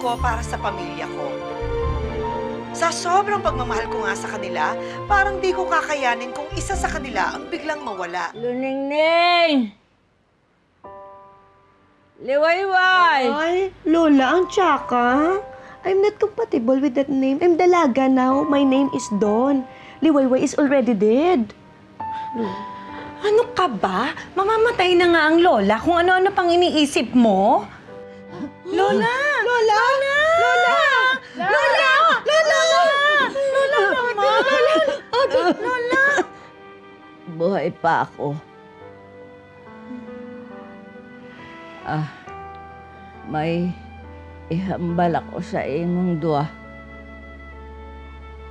ko para sa pamilya ko. Sa sobrang pagmamahal ko nga sa kanila, parang di ko kakayanin kung isa sa kanila ang biglang mawala. Luningning! Liwayway! Ay, Lola, ang tsaka. I'm not compatible with that name. I'm Dalaga now. My name is Dawn. Liwayway is already dead. Ano ka ba? Mamamatay na nga ang lola kung ano-ano pang iniisip mo. Lola! Lola! Lola! Lola! Lola! Lola! Lola! Lola! Buhay pa ako. May ihambal ako sa imong dua.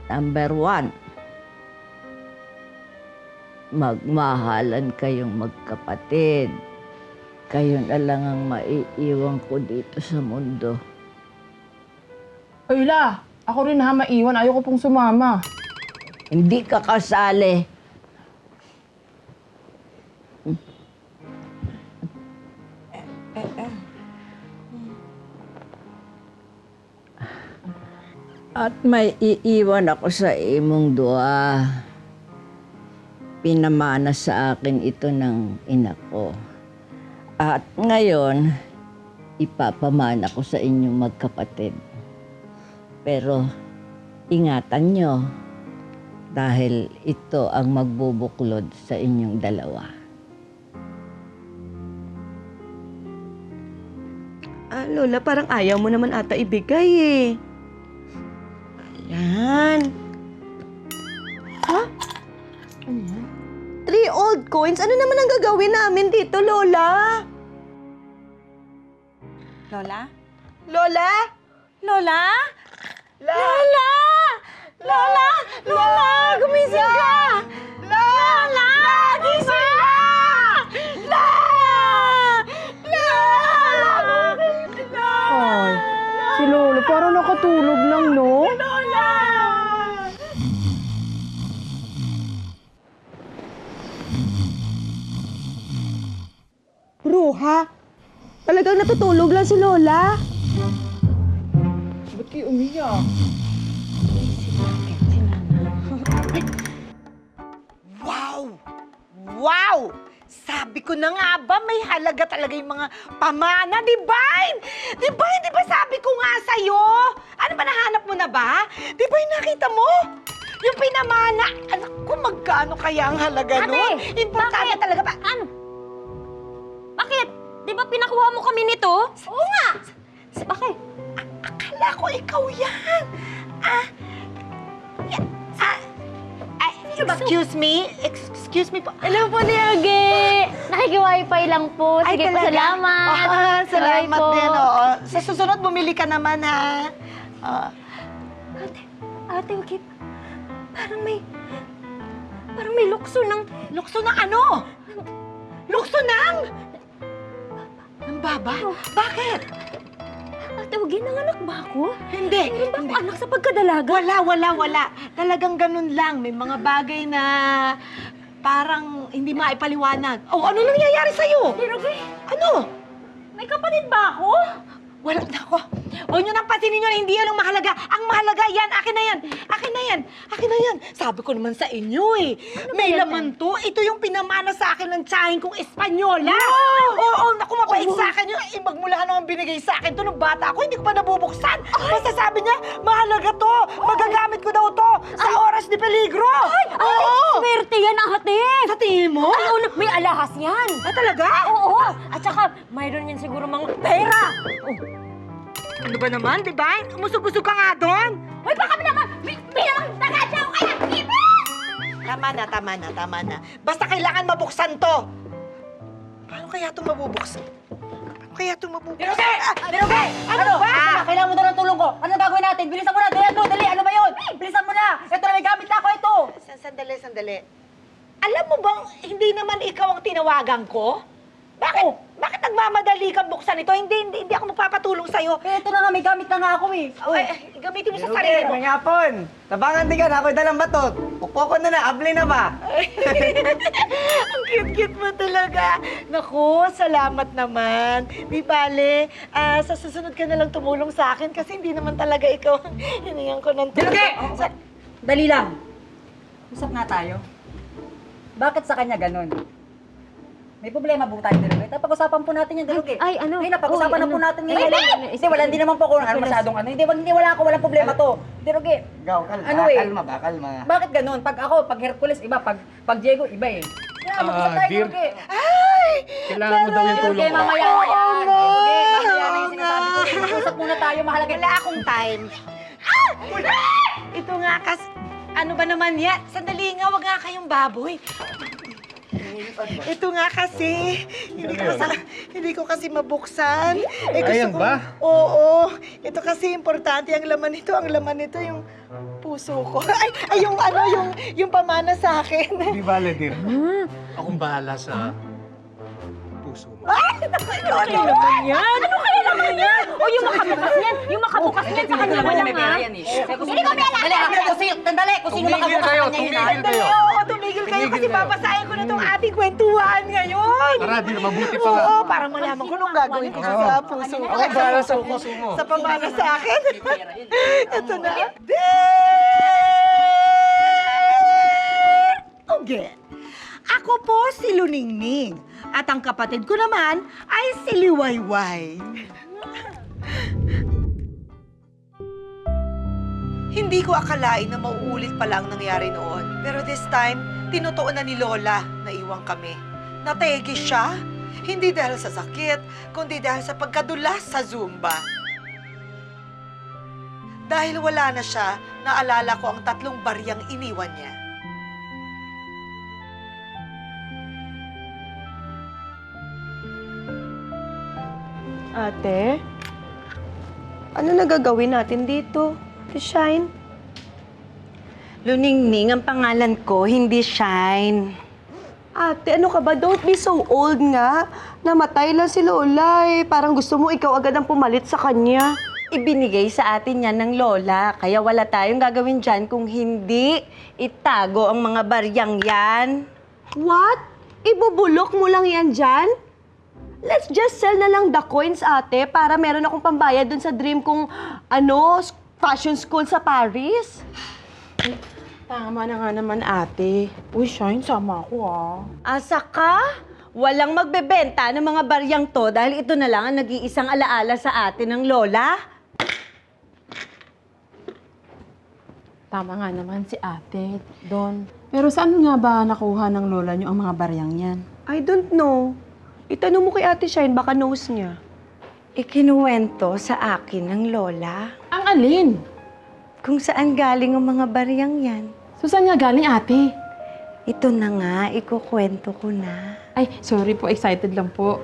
Number 1, magmahalan kayong magkapatid. Kayo na lang ang maiiwan ko dito sa mundo. Ay, La, ako rin ha, maiwan. Ayoko pong sumama. Hindi ka kasali. At may iiwan ako sa imong dua. Pinamana sa akin ito ng ina ko. At ngayon, ipapamana ko sa inyong magkapatid. Pero ingatan nyo dahil ito ang magbubuklod sa inyong dalawa. Lola, parang ayaw mo naman ata ibigay eh. Ayan. Ha? Ano yan? 3 old coins? Ano naman ang gagawin namin dito, Lola? Lola? Lola? Lola? Lola! Lola! Lola! Gumising ka! Lola! Gising ka! Lola! Ay, si Lola parang nakatulog lang, no? Bruha? Talagang natutulog lang si Lola? Ba't kayo umiyak? Wow! Wow! Sabi ko na nga ba, may halaga talaga yung mga pamana, Divine! Divine, di ba sabi ko nga sa'yo? Ano ba, nahanap mo na ba? Divine, nakita mo? Yung pinamana, anak ko, magkano kaya ang halaga nun? Importante talaga ba? Ano? Bakit? Di ba pinakuha mo kami nito? Oo nga! Bakit? Akala ko ikaw yan. Excuse me? Excuse me po. Hello po, Niage! Nakiki-wifi lang po. Sige po, talaga? salamat. Salamat Bye po. din, oo. Sa susunod, bumili ka naman, ha? Ate, okay. Parang may lukso ng... Lukso ng ano? Lukso ng? Ng baba? Bakit? Ate, huwag nanganak ba ako? Hindi. Meron ba Hindi. akong anak sa pagkadalaga? Wala. Talagang ganun lang. May mga bagay na parang hindi maipaliwanag. Oh, ano nangyayari sa'yo? Niage, Ano? may kapatid ba ako? Wala na ako. Huwag niyo nang pansinin niyo na hindi yan ang mahalaga. Ang mahalaga yan, akin na yan. Akin na yan. Akin na yan. Sabi ko naman sa inyo eh. May laman to. Ito yung pinamana sa akin ng tsahin kong Espanyola. Oo, naku, mabait sa akin yun. Imagmula naman binigay sa akin to nung bata ako. Hindi ko pa nabubuksan. Basta sabi niya, mahalaga to. Magagamit ko daw to sa oras de peligro. Oo. Swerte yan, ate! Sa tingin mo? Ay, ano, may alahas yan! Ah, talaga? Oo! At saka, mayroon yan siguro mga pera! Ano ba naman, di ba? Umusog-usog ka nga doon. Hoy, baka naman! May namang tagadya ko kaya! Tama na. Basta kailangan mabuksan to. Paano kaya ito mabubuksan? Niruge! Niruge! Ano ba? Kailangan mo daw ng tulong ko. Ano gagawin natin? Bilisan mo na! Dali! Ano ba yun? Bilisan mo na! Ito na, may gamit na ako ito! Sandali. Alam mo bang hindi naman ikaw ang tinawagan ko? Bakit nagmamadali kang buksan ito? Hindi ako magpapatulong sa'yo. Eh, ito na nga, may gamit na nga ako eh. Ay, gamitin mo sa sarili mo. May hapon. Tabangan din ka na, ako'y dalang batot. Pukpoko na, abli na ba? Ang cute-cute mo talaga. Naku, salamat naman. Di bale, sa susunod ka na lang tumulong sa akin kasi hindi naman talaga ikaw hiningan ko ng tulong. Dilugi! Dali lang. Usap nga tayo. Bakit sa kanya ganun? May problema po tayo, Dilugi. Pag-usapan po natin yan, Dilugi. Ay, ano? Ay, napag-usapan Oy, na po ano? natin ngayon. Hindi, hindi naman po ako masyadong ano. Hindi wala ako, walang problema to. Dilugi. Ikaw, kalma, Ano eh? kalma. Bakit ganun? Pag Hercules, iba. Pag Diego, iba eh. Kaya mag-usap tayo, dear. Dilugi. Kailangan mo daw yung tulong Dilugi, ko. mamaya na yan. Dilugi, mamaya na yung Oo sinasabi ko. nga. Mag-usap muna tayo, mahalaga. Wala akong time. Ito nga ano ba naman yan? Sandali nga, wag nga kayong baboy. Ito nga kasi, hindi ko kasi mabuksan. Eh, Ayan ko, ba? Oo. Ito kasi importante ang laman nito. Ang laman nito yung puso ko. Ay yung pamana sa akin. Di bale, dear. Akong bahala sa puso mo. Ano naman yan? Ano kaya naman yan? O yung makabukas niyan! Yung makabukas niyan sa kanya mo lang, ha? Hindi ko may alam! Tandali, kung sino Tumigil makabukas kayo, sa kanya yun. tumigil kayo. Oo, tumigil kayo kasi kayo. babasahin ko na itong ating kwentuhan ngayon. Tara, di na mabuti pa nga. Oo, para malaman ko nung gagawin ko sa puso ko. Ako bahala sa puso mo. Sa pamana sa akin. Ito na. Okay. Ako po si Luningning. At ang kapatid ko naman ay si Liwayway. Hindi ko akalain na mauulit pala ang nangyari noon. Pero this time, tinutuon na ni Lola na iwang kami. Nategi siya, hindi dahil sa sakit, kundi dahil sa pagkadulas sa Zumba. Dahil wala na siya, naalala ko ang 3 baryang iniwan niya. Ate, ano na gagawin natin dito? To Shine? Luningning ang pangalan ko, hindi Shine. Ate, ano ka ba? Don't be so old nga. Namatay lang si Lola eh. Parang gusto mo ikaw agad ang pumalit sa kanya. Ibinigay sa atin yan ng Lola, kaya wala tayong gagawin dyan kung hindi itago ang mga baryang yan. What? Ibubulok mo lang yan dyan? Let's just sell na lang the coins, ate, para meron akong pambayad dun sa dream kong, fashion school sa Paris. Tama na nga naman, ate. Uy, Shine, sama ako, Asa ka? Walang magbebenta ng mga baryang to dahil ito na lang ang nag-iisang alaala sa atin ng Lola. Tama nga naman si ate, Don. Pero saan nga ba nakuha ng lola niyo ang mga baryang yan? I don't know. Itanong mo kay Ate Shine, baka knows niya. Ikinuwento sa akin ng Lola Ang alin? kung saan galing ang mga baryang yan. So, saan nga galing, ate? Ito na nga, ikukwento ko na. Ay, sorry po, excited lang po.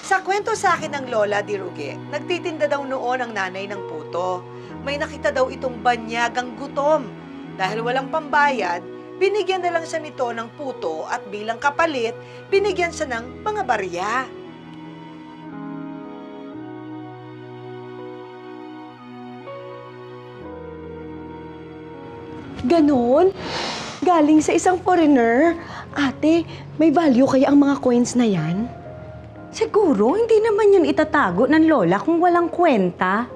Sa kwento sa akin ng Lola Diruge, nagtitinda daw noon ang nanay ng puto. May nakita daw itong banyagang gutom. Dahil walang pambayad, binigyan na lang siya nito ng puto at bilang kapalit, binigyan siya ng mga barya. Ganon? Galing sa isang foreigner? Ate, may value kaya ang mga coins na yan? Siguro, hindi naman yun itatago ng Lola kung walang kwenta.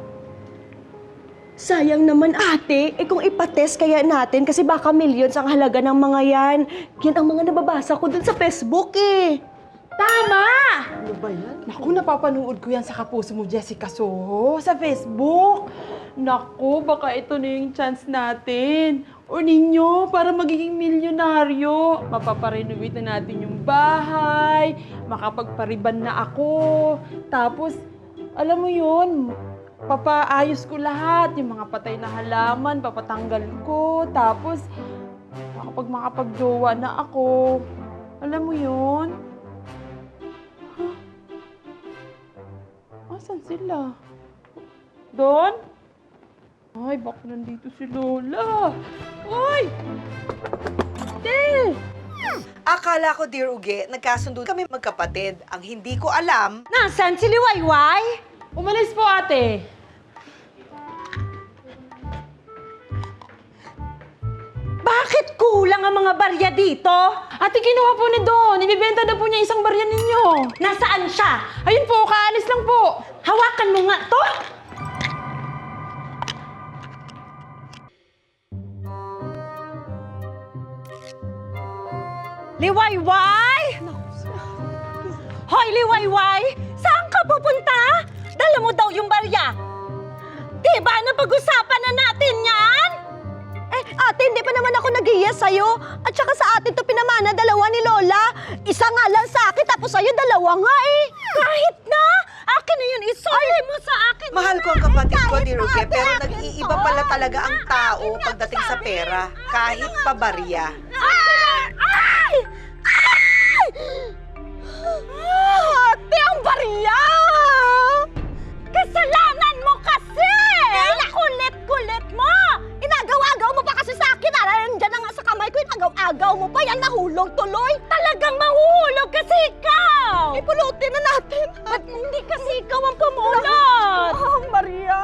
Sayang naman, ate. Kung ipatest kaya natin kasi baka millions ang halaga ng mga yan. Yan ang mga nababasa ko dun sa Facebook eh. Tama! Ano ba yan? Naku, napapanood ko yan sa kapuso mo, Jessica Soho, sa Facebook. Naku, baka ito na yung chance natin. O ninyo, para magiging milyonaryo. Mapaparenovate na natin yung bahay, makapagpariban na ako. Tapos, alam mo yun, papaayos ko lahat, yung mga patay na halaman, papatanggal ko. Tapos, makapag-jowa na ako. Alam mo yun? Asan sila? Don? Ay, baka nandito si Lola. Ay! Del! Akala ko, Dear Uge, nagkasundo kami magkapatid. Ang hindi ko alam, Nasaan si Liwayway? Umalis po, ate. Bakit kulang ang mga barya dito? Ate, kinuha po ni Don. Ibibenta na po niya isang barya ninyo. Nasaan siya? Ayun po, kaalis lang po. Hawakan mo nga to! Liwayway! Hoy, Liwayway! Saan ka pupunta? Dala mo daw yung barya. Diba napag-usapan na natin yan? Eh, ate, hindi pa naman ako nag-yes sa'yo. At saka sa atin to pinamana, dalawa ni Lola. Isa nga lang sa akin, tapos sa'yo dalawa nga eh. Kahit na! Akin na yun, isolay mo sa akin. mahal ko ang kapatid ko, Dear Uge, pero nag-iiba pala talaga ang tao pagdating sa pera, kahit pa barya. Ay! Ay! Ay! Ate, ang barya! Kasalanan mo kasi! Kulit-kulit mo! Inagaw-agaw mo pa kasi sa akin. Nandiyan na nga sa kamay ko, inagaw-agaw mo pa. Yan, nahulog tuloy. Talagang mahuhulog kasi ikaw! Ipulutin na natin. Ba't hindi kasi ikaw ang pumulot? Ang Maria.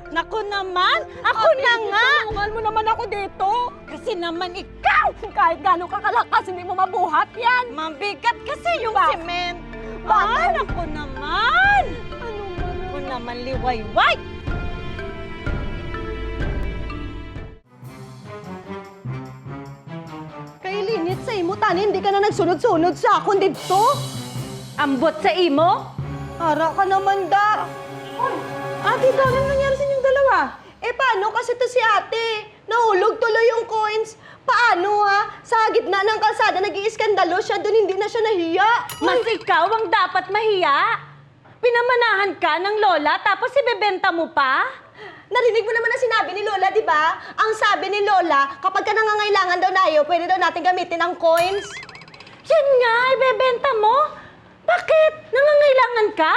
Naku naman! Ako na nga! Tulungan mo naman ako dito. Kasi naman ikaw! Kahit gano'ng kakalakas, hindi mo mabuhat yan. Mabigat kasi yung Ba- cement! Bakit? Naku naman! Ano Naku naman, liwayway! Kay Linit sa imo, tani, hindi ka na nagsunod-sunod sa akong dito. Ambot sa imo? Ara ka naman da. Ate, ito, anong nangyari sa inyong dalawa? Eh, paano kasi to si ate? Nahulog tuloy yung coins. Paano ha? Sa gitna ng kalsada, nag-iiskandalo siya, doon hindi na siya nahiya. Mas ikaw ang dapat mahiya? Pinamanahan ka ng lola tapos ibebenta mo pa? Narinig mo naman ang sinabi ni Lola, di ba? Ang sabi ni Lola, kapag ka nangangailangan daw tayo, pwede daw natin gamitin ang coins. Yun nga, ibebenta mo? Bakit? Nangangailangan ka?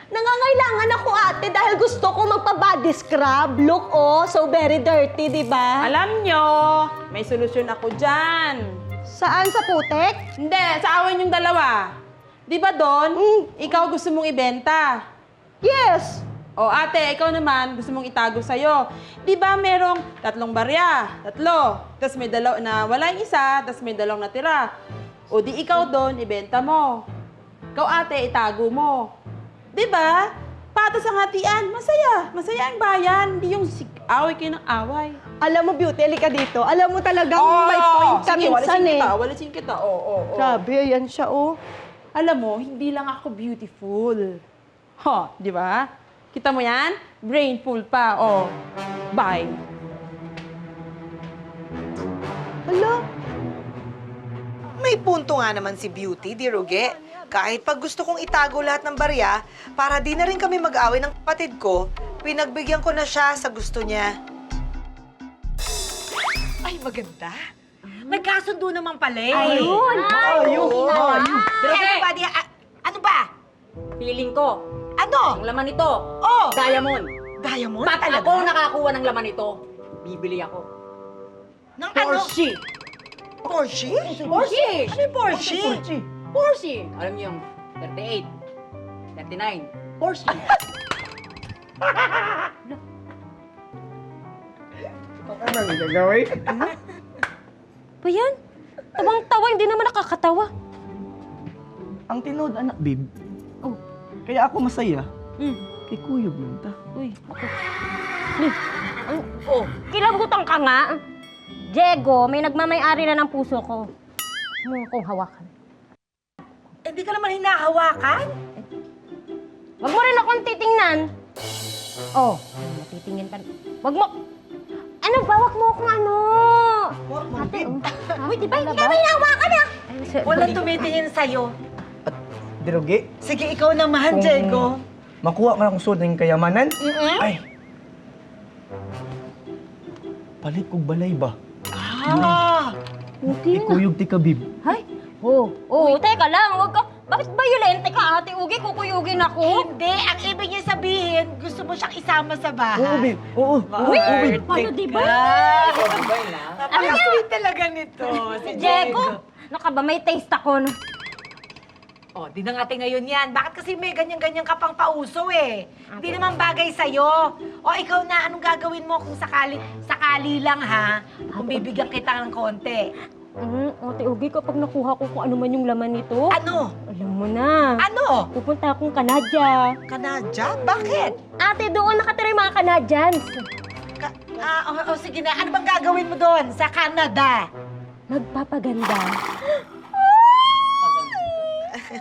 Nangangailangan ako ate dahil gusto ko magpa-body scrub. Look, oh, so very dirty, di ba? Alam nyo, may solusyon ako dyan. Saan? Sa putek? Hindi, sa awan yung dalawa. Di ba, Don? Ikaw gusto mong ibenta. Yes! O ate, ikaw naman gusto mong itago sa'yo. Di ba merong 3 barya? 3. Tapos may na wala yung isa, tapos may 2 natira. O di ikaw doon, ibenta mo. Ikaw ate, itago mo. Di ba? Patas ang hatian, masaya. Masaya ang bayan. Hindi yung away kayo ng away. Alam mo, Beauty, alika dito. Alam mo talagang may point ka minsan eh. Walisin kita. Oo. Grabe, ayan siya, oh. Alam mo, hindi lang ako beautiful. Di ba? Kita mo yan? Brainful pa. Bye. Hala, May punto nga naman si Beauty, Dear Uge. Kahit pag gusto kong itago lahat ng barya, para di na rin kami mag-away ng kapatid ko, pinagbigyan ko na siya sa gusto niya. Ay, maganda. Nagkasundo naman pala eh. Ayun! Everybody, ano ba? Feeling ko, Ano? ang laman nito, Oh! diamond. Diamond? Ba't Talaga? ako nakakuha ng laman nito? Bibili ako. Ng ano? Porsche! Porsche? Porsche! Ano yung Porsche? Porsche! Alam niyo yung 38, 39, Porsche. Ano ang gagawin? Ba yan? Tawang-tawa, hindi naman nakakatawa. Ang tinood, anak, babe. Kaya ako masaya. Kay Kuyog lang ta. Uy, kilabutan ka nga. Diego, may nagmamay-ari na ng puso ko. Ano kong hawakan? Hindi ka naman hinahawakan? Wag mo rin akong titingnan. Oh, titingin ka. Wag mo. Ano ba? Wag mo akong ano. Ate, oh. Uy, di ba? Hindi ka naman hinahawakan ah. Walang tumitingin sa'yo. Dirugi, Sige, ikaw naman, Diego. makuha ka ng usod ng kayamanan? Ay! Palit kog balay ba? Ah! Kay Kuyog ti ka, babe. Hay? Oh, teka lang. Wag ka. Bakit violente ka, Ate Ugi? Kukuyugin ako. Hindi, ang ibig niya sabihin, gusto mo siyang isama sa bahay. Oo, babe. Oo, babe. Paano, di ba? Ang sweet talaga nito, si Diego, Ano ka ba? May taste ako. No? O, di na nga ngayon yan. Bakit kasi may ganyan-ganyan ka pang pauso eh? Hindi naman bagay sa'yo. O, ikaw na, anong gagawin mo kung sakali lang ha? Kung bibigyan kita ng konti. Ate Ugi, kapag nakuha ko kung ano man yung laman nito, Ano? alam mo na. Ano? Pupunta akong Canada. Kanadya? Bakit? Ate, doon nakatira yung mga Canadians. Sige na. Ano bang gagawin mo doon sa Canada? Magpapaganda.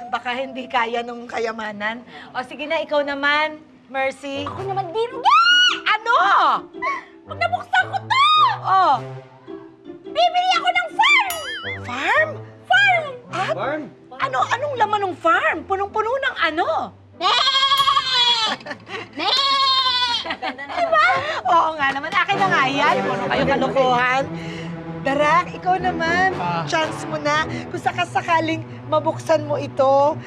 Baka hindi kaya nung kayamanan. O sige na, ikaw naman, Mercy. Ako naman din. Ano? Pag nabuksan ko to, Oh, bibili ako ng farm! farm? Farm! Farm? Anong laman ng farm? Punong-puno ng ano? Diba? Oo nga naman, akin na nga yan. Puno kayo kalokohan. Darak, ikaw naman. Chance mo na. Kung sakasakaling mabuksan mo ito,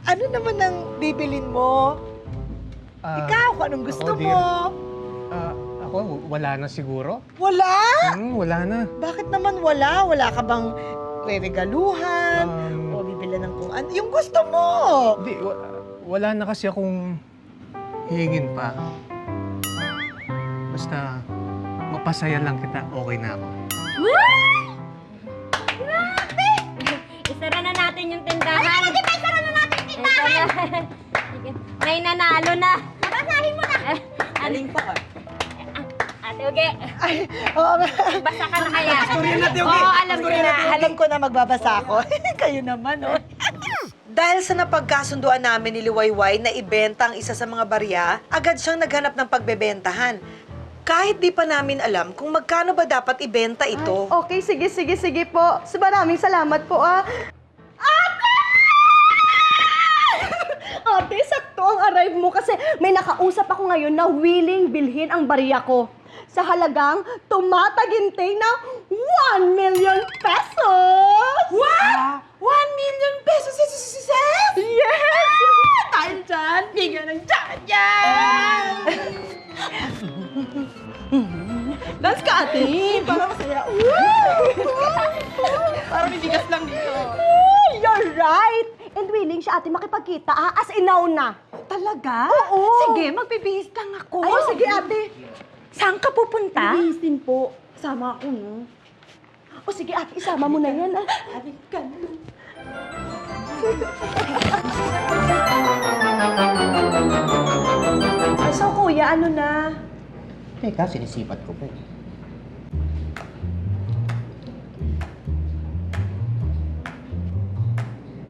ano naman ang bibilin mo? Ikaw, kung anong gusto ako, dear. mo. Ako, wala na siguro. Wala? Wala na. Bakit naman wala? Wala ka bang reregaluhan? Um, O bibili ng kung ano? Yung gusto mo! Di, wala na kasi akong hihingin pa. Basta mapasaya lang kita, okay na ako. Isara na natin yung tindahan. Ay, di ba isara na natin yung tindahan? May nanalo na. Basahin mo na. Aling pa ka. Ate Ugi, Ay, oo nga. basa ka na kaya. Oo, alam ko na. Alam ko na magbabasa ako. Kayo naman, oh. Dahil sa napagkasunduan namin ni Liwayway na ibenta ang isa sa mga barya, agad siyang naghanap ng pagbebentahan. Kahit di pa namin alam kung magkano ba dapat ibenta ito. Okay, sige po. Maraming salamat po, Ate, sakto ang arrive mo kasi may nakausap ako ngayon na willing bilhin ang barya ko sa halagang tumataginting na 1 million pesos! What? 1 million pesos, sis? Yes! Dahil dyan, bigyan ng tiyan yan! Dance ka, ate! Para masaya. Parang bibigas lang dito. You're right! And willing siya ate makipagkita, as inaw na. Talaga? Oo. Sige, magbibihis lang ako. Ay, sige ate. Saan ka pupunta? Bihisin po. Sama ako, no? O sige ate, isama mo na yan, Halika na. So kuya, ano na? Teka, sinisipat ko pa eh.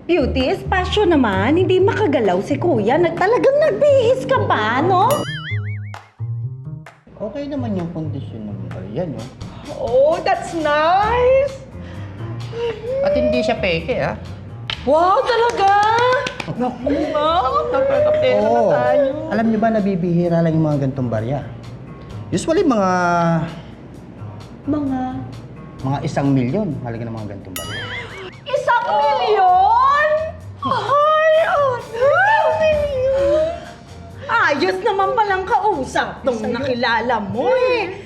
Beauty, espasyo naman. Hindi makagalaw si kuya. Talagang nagbihis ka pa, no? Okay naman yung kondisyon ng barya, no? Oh, that's nice! At hindi siya peke, ha? Wow, talaga? Naku, ma'am. Nagkakapera na tayo. Alam niyo ba, nabibihira lang yung mga gantong barya? Usually, mga 1 milyon halaga ng mga gantong barya. 1 milyon? Ay, ayos naman palang kausap nung nakilala mo eh.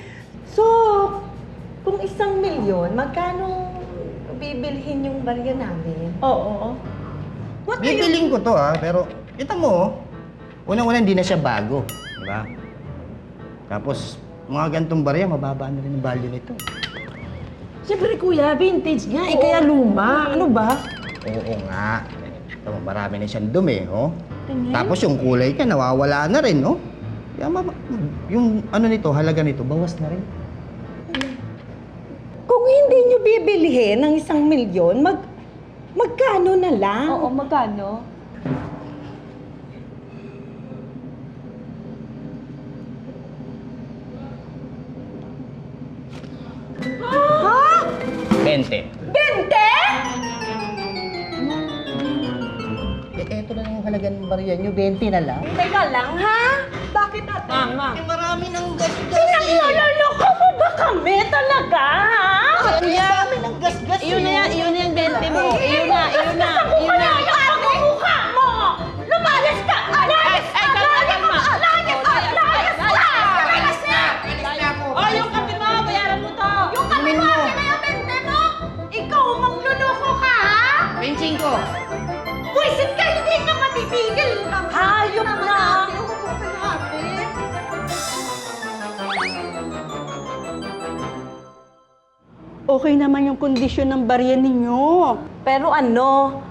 So, kung 1 milyon, magkano bibilhin yung barya namin? Oo. Bibiling ko to, ha? Pero, kita mo, oh, unang-una hindi na siya bago. Di ba? Tapos, mga gantong barya, mababa na rin ang value nito. Siyempre, kuya, vintage nga. Eh, kaya luma. Ano ba? Oo nga. Ito, marami na siyang dumi, oh. Tapos yung kulay niya, nawawala na rin, oh. Kaya yung ano nito, halaga nito, bawas na rin. Kung hindi nyo bibilihin ng 1 milyon, magkano na lang? Oo, magkano? Ha? 20. 20? Eto na yung halaga ng barya niyo, 20 na lang. Teka lang, ha? Bakit ate? Marami ng gasgas Pinaglaloko mo ba kami talaga, ha? Marami ng gasgas Iyon na yan, iyon na yung 20 mo. Iyon na. Ang mukha mo! Lumayas ka! Alayas ka! Alayas ka! Oh, yung kape mo, bayaran mo to. Yung kami mo, akin na yung 20 mo! Ikaw ang mangluloko Pipiliin ko! Pwisit ka, hindi ka matitigil! Hayop na! Okay naman yung kondisyon ng barya ninyo. Pero ano,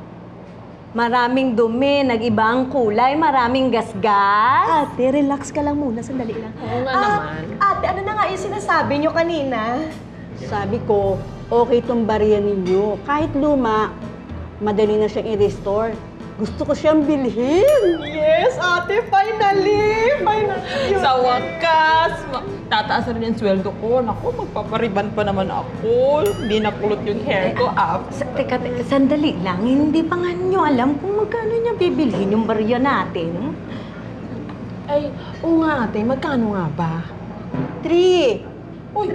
maraming dumi, nag-ibang kulay, maraming gasgas. Ate, relax ka lang muna, sandali lang. Oo nga naman. Ate, ano na nga yung sinasabi nyo kanina? Sabi ko, okay tong barya ninyo. Kahit luma, madali na siyang i-restore. Gusto ko siyang bilhin. Yes, ate, finally! Finally! Sa wakas, tataas na rin yung sweldo ko. Naku, magpapariban pa naman ako. Hindi nakulot yung hair ko up. Teka, sandali lang. Hindi pa nga nyo alam kung magkano niya bibilhin yung barya natin. Ay, oo nga ate, magkano nga ba? 3! Uy,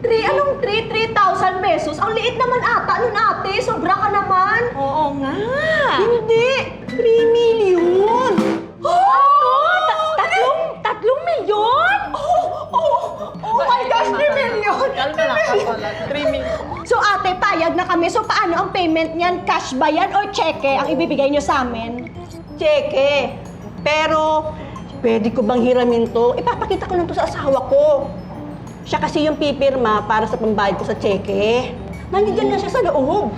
3? Anong 3? 3,000 pesos? Ang liit naman ata nun ate. Sobra ka naman. Oo nga. Hindi! 3 million! Ano? Tatlong milyon? Oh my gosh, 3 million! Kalma lang ka pala. 3 million. So ate, payag na kami. So paano ang payment niyan? Cash ba yan or cheque ang ibibigay niyo sa amin? Cheque. Pero, pwede ko bang hiramin to? Ipapakita ko lang to sa asawa ko. Siya kasi yung pipirma para sa pambayad ko sa cheque. Nandiyan na siya sa loob.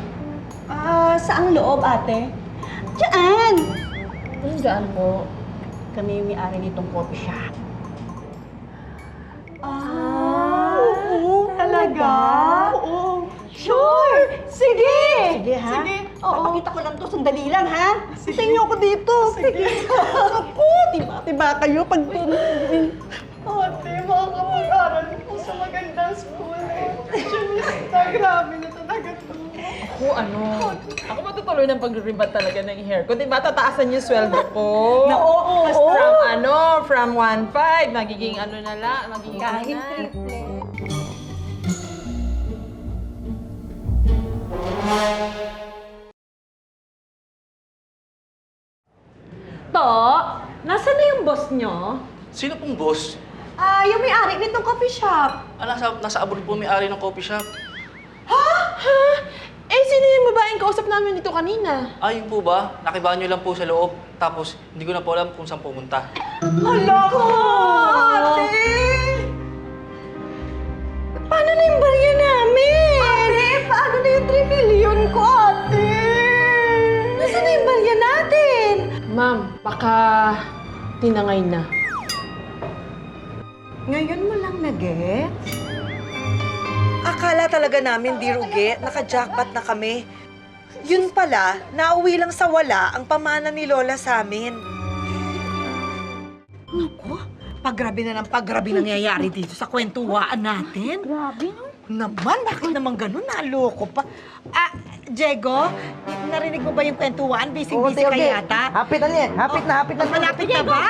Saang loob, ate? Diyan! Diyan po. Kami yung may-ari nitong coffee shop. Oo, talaga? Oo. Sure! Sige! Sige, ha? Sige. Papakita ko lang to, sandali lang, ha? Sige. Tingnan ako dito. Sige. Ako, tiba kayo pag Ate, makakapag-aral po sa magandang school. Grabe na talaga to. Ako matutuloy ng pag-ribat talaga ng hair ko. Diba, tataasan yung sweldo ko. From 1.5, magiging ano na lang, magiging kahit ano na. triple. To, nasaan na yung boss nyo? Sino pong boss? Yung may-ari nitong coffee shop. Nasa abroad po may-ari ng coffee shop. Eh, sino yung babaeng kausap namin dito kanina? Yun po ba? Nakibahan nyo lang po sa loob. Tapos, hindi ko na po alam kung saan pumunta. Hala ko! Ate! Paano na yung barya namin? Ate, paano na yung 3 million ko, ate? Nasaan na yung barya natin? Ma'am, baka tinangay na. Ngayon mo lang nag-gets? Akala talaga namin di rugi, naka-jackpot na kami. Yun pala, nauwi lang sa wala ang pamana ni Lola sa amin. Naku, paggrabe na ng paggrabe nangyayari dito sa kwentuhaan natin. Grabe, no? Naman, bakit naman ganun? Naloko pa. Diego, narinig mo ba yung kwentuhaan? Busy-busy ka yata. Hapit na niya. Hapit na. Malapit na ba?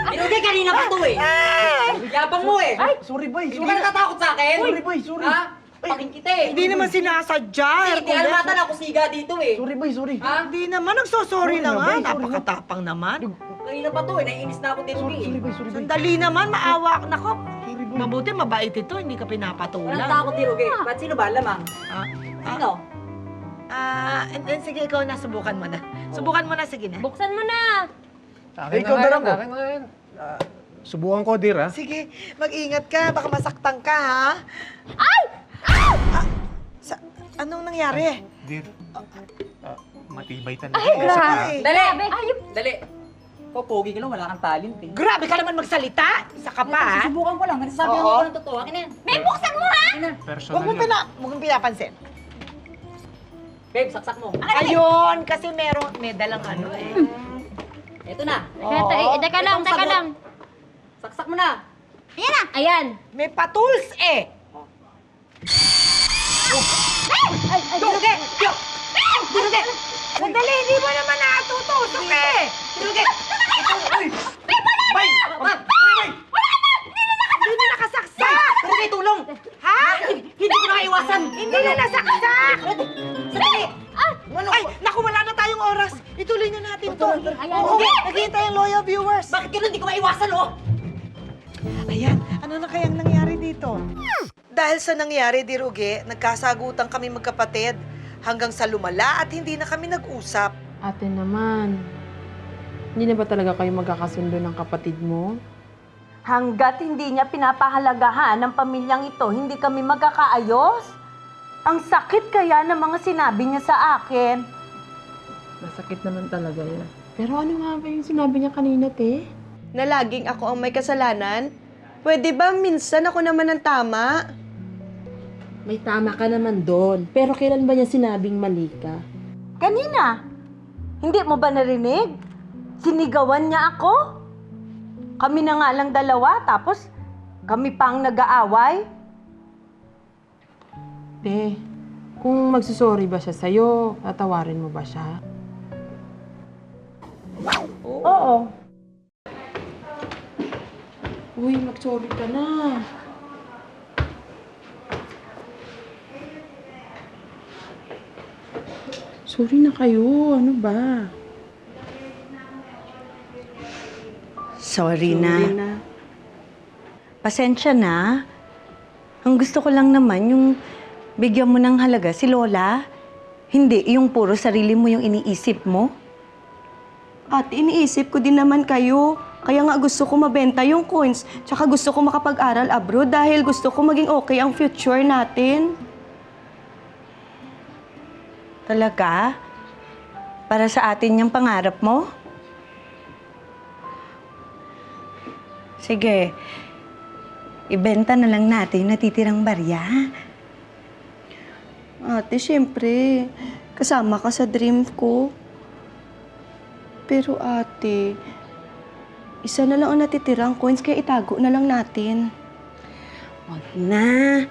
Dinugi, kanina pa to eh. Yabang mo eh. Sorry, boy. Hindi ka natatakot sa akin. Sorry, boy. Sorry. Ha? Paking kita eh. Hindi naman sinasadya. Hindi almata na ako siga dito eh. Sorry, boy. Sorry. Ha? Hindi naman, nagsosorry na nga. Sorry na. Napakatapang naman. Kanina pa to eh. Naiinis na ako Dinugi eh. Sorry, boy. Sandali naman, maawa. Nako, mabuti mabait ito, hindi ka pinapatulan. Walang takot Dinugi. Ba't sino ba? Lamang. Sino? And then, sige, ikaw na, subukan mo na. Subukan mo na, sige na. Buksan mo na. Ikaw na lang ko. Subukan ko, dear, ha? Sige, mag-ingat ka, baka masaktan ka, ha? Anong nangyari? Dear, matibay talaga. Ay, grabe. Dali! Ayop. Dali! Pogi ka lang, wala kang talent eh. Grabe ka naman magsalita! Isa ka pa, ha? Susubukan ko lang. Nagsasabi Oo. ako ng totoo. Akin na yan. May buksan mo, ha? Akin na. Personal Huwag mong pinapansin. Babe, saksak mo. Ayun, kasi may dalang ano eh. Ito na. Teka lang, Itong teka sagot. lang. Saksak mo na. Ayan na. Ayan. May patools eh! Dinugi! Dinugi! Sandali, hindi mo naman natutusok eh! Dinugi! Bay! Hindi na nakasaksak! Dinugi, tulong! Ha? Hindi ko na iwasan. Hindi na nasaksak! Sandali! Ay, naku, wala na tayong oras. Ituloy na natin to. Ayan. Oo, naghihintay ang loyal viewers. Bakit ganun? Hindi ko maiwasan, oh! Ayan, Ano na kayang nangyari dito? Dahil sa nangyari, Diruge, nagkasagutan kami magkapatid hanggang sa lumala at hindi na kami nag-usap. Ate naman, hindi na ba talaga kayo magkakasundo ng kapatid mo? Hanggat hindi niya pinapahalagahan ng pamilyang ito, hindi kami magkakaayos. Ang sakit kaya ng mga sinabi niya sa akin. Masakit naman talaga yun. Pero ano nga ba yung sinabi niya kanina, te? Na laging ako ang may kasalanan? Pwede ba minsan ako naman ang tama? May tama ka naman doon. Pero kailan ba niya sinabing mali ka? Kanina. Hindi mo ba narinig? Sinigawan niya ako. Kami na nga lang dalawa, tapos kami pang nag-aaway. Te, kung magsusorry ba siya sa'yo, tatawarin mo ba siya? Oo. Uy, mag-sorry ka na. Sorry na kayo. Ano ba? Sorry na. Pasensya na. Ang gusto ko lang naman yung bigyan mo ng halaga si Lola. Hindi yung puro sarili mo yung iniisip mo. At iniisip ko din naman kayo. Kaya nga gusto ko mabenta yung coins. Tsaka gusto ko makapag-aral abroad dahil gusto ko maging okay ang future natin. Talaga? Para sa atin yung pangarap mo? Sige, ibenta na lang natin yung natitirang barya. Ate, syempre, kasama ka sa dream ko. Pero ate, isa na lang ang natitirang coins kaya itago na lang natin. Wag na.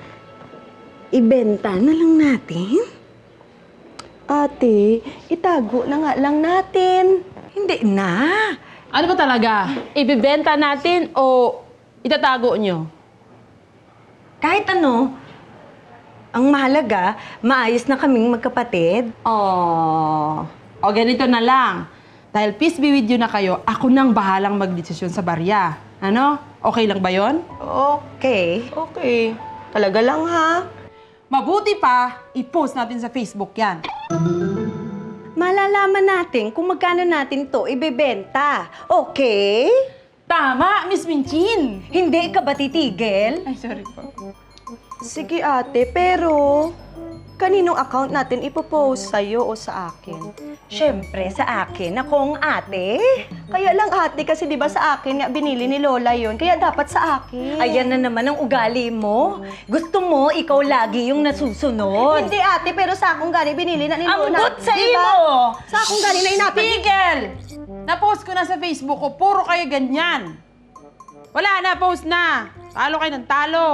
Ibenta na lang natin. Ate, itago na nga lang natin. Hindi na. Ano ba talaga? Ibibenta natin o itatago nyo? Kahit ano, ang mahalaga, maayos na kaming magkapatid. Oh. O ganito na lang. Dahil peace be with you na kayo, ako nang bahalang magdesisyon sa barya. Ano? Okay lang ba yon? Okay. Okay. Talaga lang ha. Mabuti pa, i-post natin sa Facebook yan. Malalaman natin kung magkano natin to ibebenta. Okay? Tama, Miss Minchin! Hindi ka ba titigil? Ay, sorry po. Sige ate, pero kaninong account natin ipopost sa'yo o sa akin? Siyempre, sa akin. Ako ang ate. Kaya lang ate, kasi di ba sa akin nga binili ni Lola yon, kaya dapat sa akin. Ayan na naman ang ugali mo. Gusto mo, ikaw lagi yung nasusunod. Hindi ate, pero sa akong gani binili na ni Ang Lola. good sa Di ba? imo! Sa akong gani na inatan. Tigil! Na-post ko na sa Facebook ko, puro kayo ganyan. Wala na, post na. Talo kayo ng talo.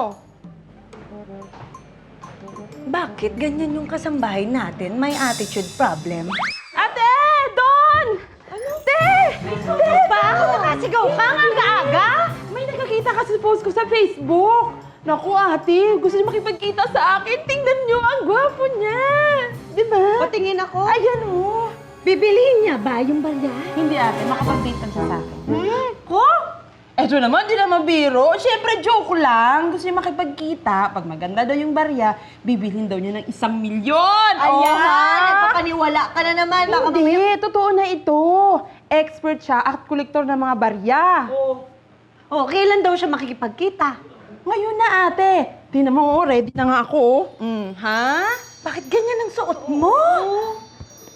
Bakit ganyan yung kasambahay natin? May attitude problem. Ate! Doon! Ano? Te! Te! Pa, nakasigaw ka nga aga? May nakakita kasi post ko sa Facebook. Naku, ate, gusto niyo makipagkita sa akin. Tingnan niyo, ang gwapo niya. Di ba? Patingin ako. Ayan, oh. Bibilihin niya ba yung barya? Hindi, ate. Makapag-date lang siya sa akin. Ko? Eto naman, di na mabiro. Siyempre, joke lang. Gusto niya makipagkita. Pag maganda daw yung barya, bibilhin daw niya ng 1,000,000. Ayan, nagpapaniwala ka na naman. Baka Hindi, totoo na ito. Expert siya at kolektor ng mga barya. Oh, kailan daw siya makikipagkita? Ngayon na, ate. Tingnan mo, oh, ready na nga ako. Ha? Bakit ganyan ang suot mo?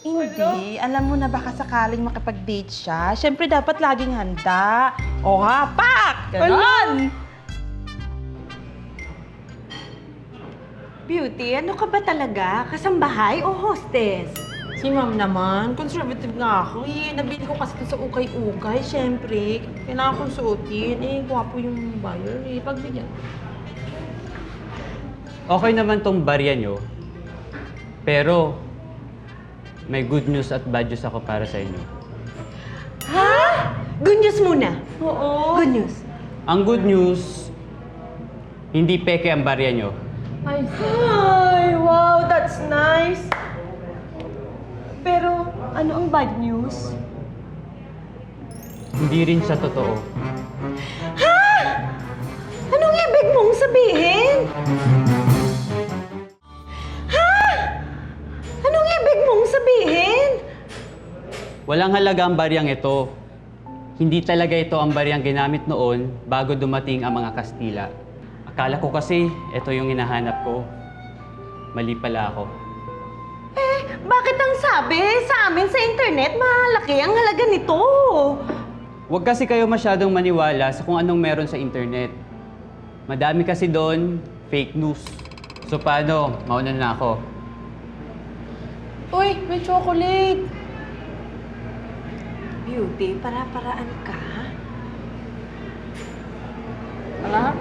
Hindi. Alam mo na baka sakaling makipag-date siya. Siyempre, dapat laging handa. O ha, pak! Ganon! Beauty, ano ka ba talaga? Kasambahay o hostess? Si ma'am naman, conservative nga ako eh. Nabili ko kasi ito sa ukay-ukay. Siyempre, kailangan kong suotin. Eh, gwapo yung buyer eh. Pagbigyan. Okay naman tong barya nyo, pero may good news at bad news ako para sa inyo. Ha? Good news muna. Oo. Good news. Ang good news, hindi peke ang barya nyo. Ay, wow, that's nice. Pero, ano ang bad news? Hindi rin siya totoo. Anong ibig mong sabihin? Ha? Anong ibig mong sabihin? Walang halaga ang baryang ito. Hindi talaga ito ang baryang ginamit noon bago dumating ang mga Kastila. Akala ko kasi ito yung hinahanap ko. Mali pala ako. Bakit ang sabi sa amin sa internet, malaki ang halaga nito? Huwag kasi kayo masyadong maniwala sa kung anong meron sa internet. Madami kasi doon, fake news. So paano? Mauna na ako. Uy, may chocolate. Beauty, para-paraan ka? Wala?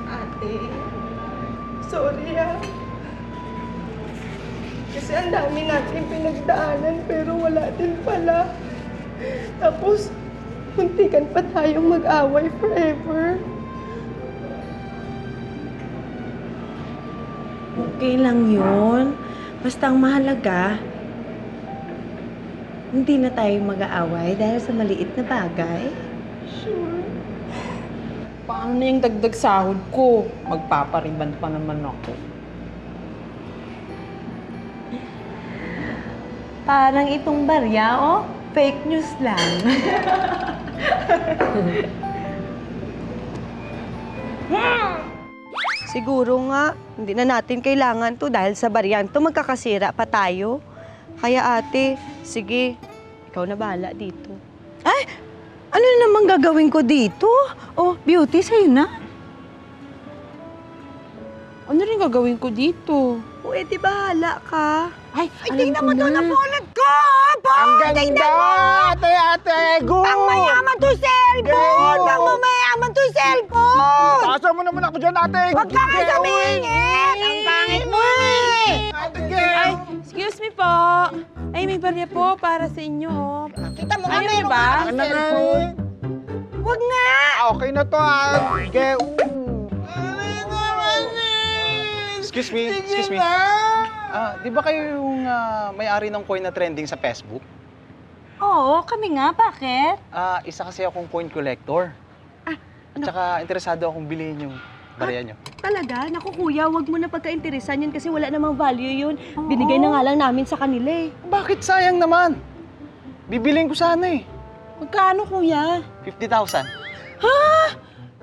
Ate, sorry Kasi ang dami natin pinagdaanan pero wala din pala. Tapos, muntikan pa tayong mag-away forever. Okay lang yun. Basta ang mahalaga, hindi na tayo mag-aaway dahil sa maliit na bagay. Sure. Paano na yung dagdag sahod ko? Magpapariban pa naman ako. Parang itong barya, oh. Fake news lang. Siguro nga, hindi na natin kailangan to dahil sa baryan to magkakasira pa tayo. Kaya ate, sige, ikaw na bahala dito. Ay! Ano na naman gagawin ko dito? Oh, Beauty, sa'yo na. Ano rin gagawin ko dito? O, edi bahala ka. Ay, Tingnan mo doon, napulad ko! Ang ganda! Ate! Go! Ang mayaman to cellphone! Ang mayaman to cellphone! Pasa mo naman ako dyan, ate! Huwag ka nga sumingit! Ang pangit mo eh! Ay, excuse me po. Ay, may barya po para sa inyo. Oh. Kita mo nga Ayaw meron ba? ka ng cellphone. Huwag nga! Okay na to, Excuse me. Di ba kayo yung may-ari ng coin na trending sa Facebook? Oo, kami nga. Bakit? Isa kasi akong coin collector. At saka interesado akong bilhin yung barya nyo. Talaga? Naku kuya, wag mo na pagka-interesan yun kasi wala namang value yun. Binigay na nga lang namin sa kanila eh. Bakit sayang naman? Bibilhin ko sana eh. Magkano, kuya? 50,000. Ha?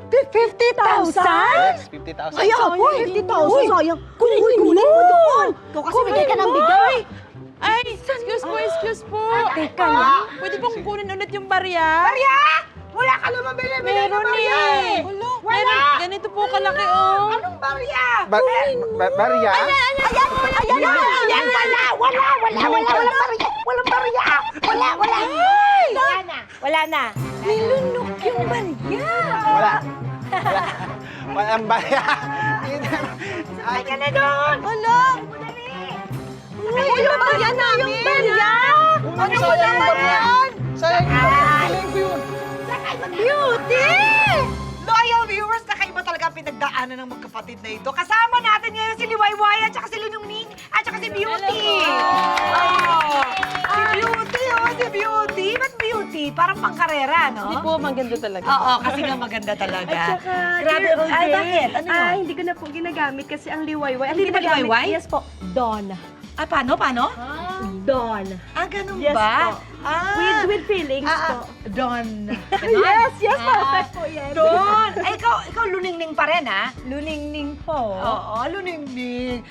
50,000? Yes, 50,000. Ay ako, 50,000. Sayang. Kunin mo doon. Ikaw kasi bigay ka ng bigay. Ay, excuse po. Teka lang. Pwede pong kunin ulit yung barya? Barya! Wala ka naman binibili ng Meron barya eh. Wala! Meron, ganito po kalaki, oh. Anong barya? Barya? Ayan! Walang barya! Walang barya! Wala na! Nilunok yung barya. Walang barya! Ay ka na doon! Wala. Uy, yung barya namin. Yung barya. Ano sayang yung barya? Sayang yung barya! Bilhin ko yun! Beauty! Loyal viewers, kakaiba talaga ang pinagdaanan ng magkapatid na ito. Kasama natin ngayon si Liwayway at saka si Linungning at saka si Beauty. Si Beauty. Ba't Beauty? Parang pangkarera, no? Hindi po, maganda talaga. Oo, kasi nga maganda talaga. At saka, Grabe, dear ay, Odette, bakit? Ano yun? hindi ko na po ginagamit kasi ang liwayway. Ang Hindi ba ginagamit- liwayway? Yes po, Dawn. Paano? Dawn. Ganun Yes ba? po. With feelings po. Don. Yes, perfect po yan. Don. Ay, ikaw luningning pa rin, ha? Luningning po. Oo, luningning.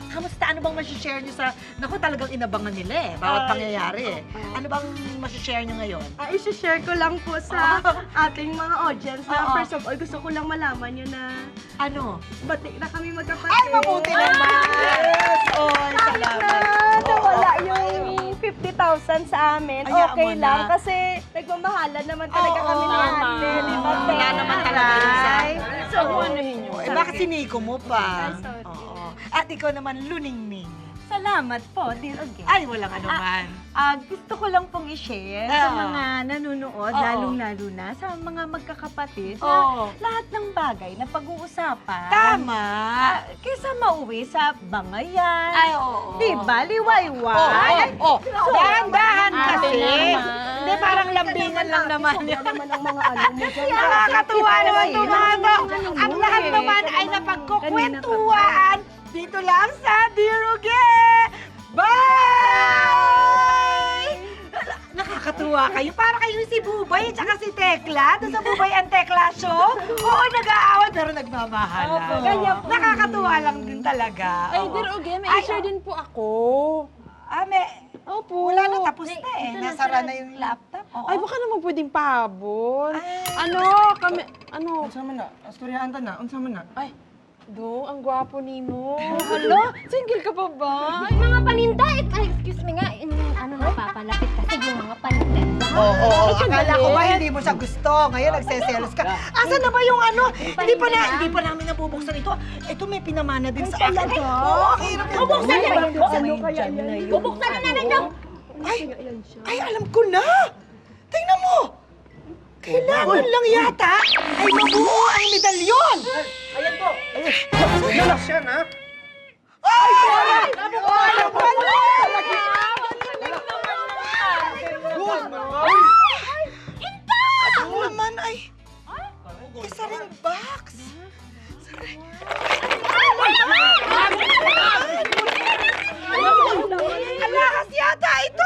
Kamusta? Ano bang masishare niyo sa... Naku, talagang inabangan nila eh. Bawat pangyayari eh. Ano bang masishare niyo ngayon? I-share ko lang po sa ating mga audience na Oo. first of all, gusto ko lang malaman nyo na Ano? bati na kami magkapatid. Ay, mabuti naman! Yes! Oy, salamat. Wala yung 50,000 sa amin. Hayaan Okay mo lang na. kasi nagmamahalan naman talaga Oo, kami ni ate. tama. Di ba, Wala Te? naman talaga yun sa... So, anuhin nyo. Eh, bakit siniko mo pa? Ay, sorry. Oo. At ikaw naman, luningning. Salamat po, dear again. Ay, walang anuman. gusto ko lang pong i-share sa mga nanonood, lalong-lalo na sa mga magkakapatid, na lahat ng bagay na pag-uusapan. Tama. Kaysa mauwi sa bangayan. Ay, oo. Diba? Liwayway. Dahan-dahan kasi. naman. Hindi, parang lambingan lang naman. naman ang mga ano mo dyan. Nakakatuwa naman ito, mga to. Ang lahat naman ay napagkukwentuhan dito lang sa Diruge. Bye! Nakakatuwa kayo. Para kayo si Bubay at saka si Tekla. Doon sa Bubay and Tekla show. Oo, nag-aaway pero nagmamahalan. Nakakatuwa lang din talaga. Ay, Oo. Dear Uge, may i-share din po ako. Opo. Wala na, tapos na eh. Nasara na yung laptop. Oo. Ay, baka naman pwedeng pahabol. Unsa man na? Astoryaan ta na. Unsa man na? Ay, ang gwapo nimo. Hala, single ka pa ba? Ay, mga paninda! Excuse me nga, napapalapit kasi yung mga paninda. Oo, akala ko ba hindi mo siya gusto? Ngayon nagseselos ka. Asan na ba yung ano? Hindi pa namin nabubuksan ito. Ito may pinamana din sa akin. Oo, ang hirap yung Bubuksan na! Bubuksan na ninyo! Ay, alam ko na! Tingnan mo! Kailangan lang yata ay mabuo ang medalyon! Ayan po! Ayan! Siya na! Ay! Ay! Ano naman ay... Isa ring box! Alakas yata ito!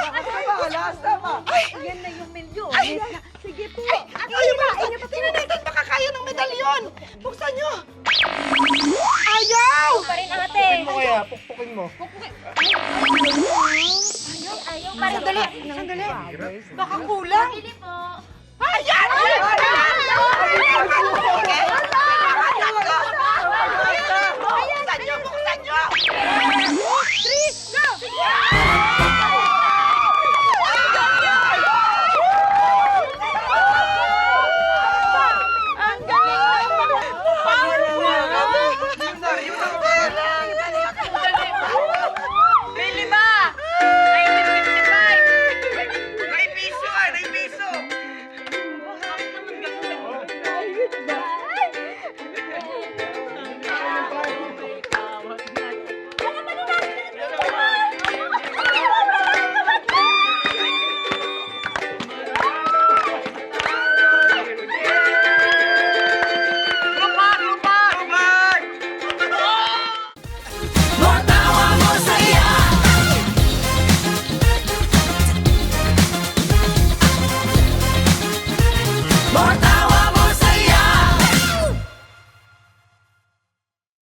Ay! Yan na yung milyon. Ay! Sige po. Tingnan natin, baka kaya ng medalyon! Buksan nyo! Ayaw! Pa rin ate. Kaya, pukpukin mo. Ayaw pa rin. Sandali! Baka kulang! Bili po.